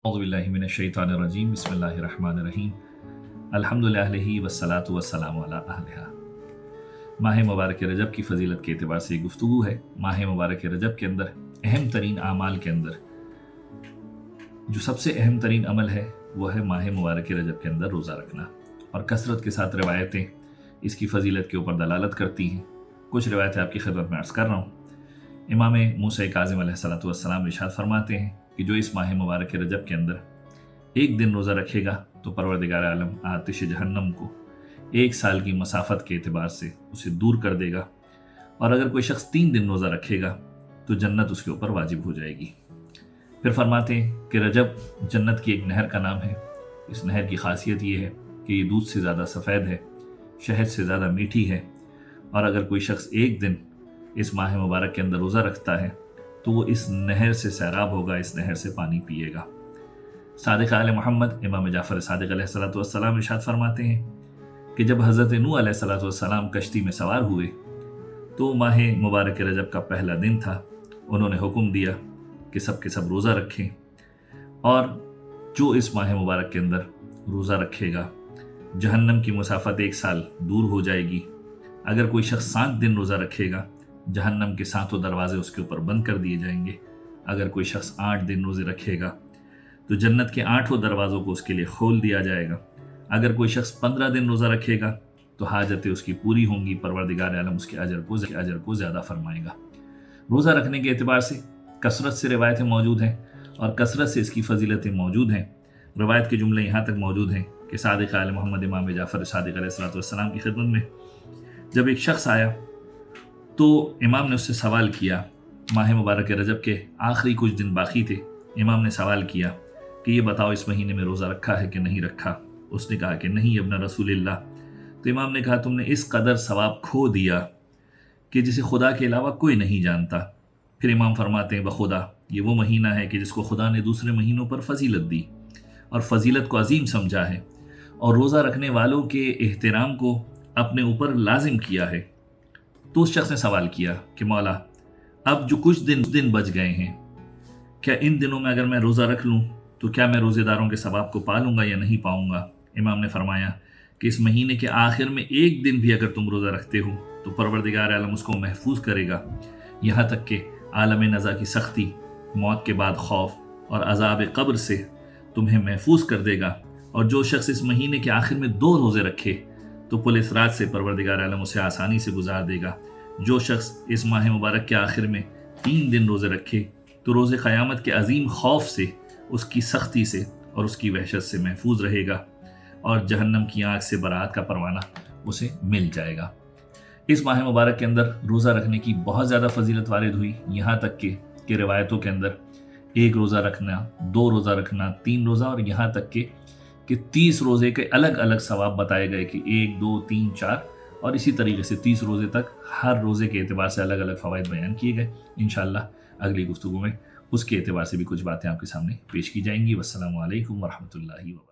اعوذ باللہ من الشیطان الرجیم بسم اللہ الرحمن الرحیم الحمدللہ والصلاة والسلام علی اہلہا۔ ماہ مبارک رجب کی فضیلت کے اعتبار سے گفتگو ہے۔ ماہ مبارک رجب کے اندر اہم ترین اعمال کے اندر جو سب سے اہم ترین عمل ہے وہ ہے ماہ مبارک رجب کے اندر روزہ رکھنا، اور کثرت کے ساتھ روایتیں اس کی فضیلت کے اوپر دلالت کرتی ہیں۔ کچھ روایتیں آپ کی خدمت میں عرض کر رہا ہوں۔ امام موسیٰ کاظم علیہ السلام ارشاد فرماتے ہیں کہ جو اس ماہ مبارک رجب کے اندر ایک دن روزہ رکھے گا تو پروردگار عالم آتش جہنم کو 1 سال کی مسافت کے اعتبار سے اسے دور کر دے گا، اور اگر کوئی شخص 3 دن روزہ رکھے گا تو جنت اس کے اوپر واجب ہو جائے گی۔ پھر فرماتے ہیں کہ رجب جنت کی ایک نہر کا نام ہے۔ اس نہر کی خاصیت یہ ہے کہ یہ دودھ سے زیادہ سفید ہے، شہد سے زیادہ میٹھی ہے، اور اگر کوئی شخص ایک دن اس ماہ مبارک کے اندر روزہ رکھتا ہے تو وہ اس نہر سے سیراب ہوگا، اس نہر سے پانی پیے گا۔ صادق آل محمد امام جعفر صادق علیہ السلام ارشاد فرماتے ہیں کہ جب حضرت نوح علیہ السلام کشتی میں سوار ہوئے تو ماہ مبارک رجب کا پہلا دن تھا۔ انہوں نے حکم دیا کہ سب کے سب روزہ رکھیں، اور جو اس ماہ مبارک کے اندر روزہ رکھے گا جہنم کی مسافت 1 سال دور ہو جائے گی۔ اگر کوئی شخص 7 دن روزہ رکھے گا جہنم کے 7 دروازے اس کے اوپر بند کر دیے جائیں گے۔ اگر کوئی شخص 8 دن روزے رکھے گا تو جنت کے 8 دروازوں کو اس کے لیے کھول دیا جائے گا۔ اگر کوئی شخص 15 دن روزہ رکھے گا تو حاجتیں اس کی پوری ہوں گی، پروردگار عالم اس کے اجر کو زیادہ فرمائے گا۔ روزہ رکھنے کے اعتبار سے کثرت سے روایتیں موجود ہیں، اور کثرت سے اس کی فضیلتیں موجود ہیں۔ روایت کے جملے یہاں تک موجود ہیں کہ صادق آل محمد امام جعفر صادق علیہ السلام کی خدمت میں جب ایک شخص آیا تو امام نے اس سے سوال کیا۔ ماہ مبارک رجب کے آخری کچھ دن باقی تھے۔ امام نے سوال کیا کہ یہ بتاؤ اس مہینے میں روزہ رکھا ہے کہ نہیں رکھا؟ اس نے کہا کہ نہیں ابن رسول اللہ۔ تو امام نے کہا تم نے اس قدر ثواب کھو دیا کہ جسے خدا کے علاوہ کوئی نہیں جانتا۔ پھر امام فرماتے ہیں بخدا یہ وہ مہینہ ہے کہ جس کو خدا نے دوسرے مہینوں پر فضیلت دی اور فضیلت کو عظیم سمجھا ہے، اور روزہ رکھنے والوں کے احترام کو اپنے اوپر لازم کیا ہے۔ تو اس شخص نے سوال کیا کہ مولا اب جو کچھ دن بچ گئے ہیں، کیا ان دنوں میں اگر میں روزہ رکھ لوں تو کیا میں روزے داروں کے ثواب کو پالوں گا یا نہیں پاؤں گا؟ امام نے فرمایا کہ اس مہینے کے آخر میں 1 دن بھی اگر تم روزہ رکھتے ہو تو پروردگار عالم اس کو محفوظ کرے گا، یہاں تک کہ عالم نزا کی سختی، موت کے بعد خوف اور عذاب قبر سے تمہیں محفوظ کر دے گا۔ اور جو شخص اس مہینے کے آخر میں 2 روزے رکھے تو پولیس رات سے پروردگار عالم اسے آسانی سے گزار دے گا۔ جو شخص اس ماہ مبارک کے آخر میں 3 دن روزے رکھے تو روز قیامت کے عظیم خوف سے، اس کی سختی سے اور اس کی وحشت سے محفوظ رہے گا، اور جہنم کی آگ سے برات کا پروانہ اسے مل جائے گا۔ اس ماہ مبارک کے اندر روزہ رکھنے کی بہت زیادہ فضیلت وارد ہوئی، یہاں تک کہ روایتوں کے اندر 1 روزہ رکھنا، 2 روزہ رکھنا، 3 روزہ، اور یہاں تک کہ 30 روزے کے الگ الگ ثواب بتائے گئے کہ 1 2 3 4، اور اسی طریقے سے 30 روزے تک ہر روزے کے اعتبار سے الگ الگ فوائد بیان کیے گئے۔ انشاءاللہ اگلی گفتگو میں اس کے اعتبار سے بھی کچھ باتیں آپ کے سامنے پیش کی جائیں گی۔ والسلام علیکم ورحمۃ اللہ وبرکاتہ۔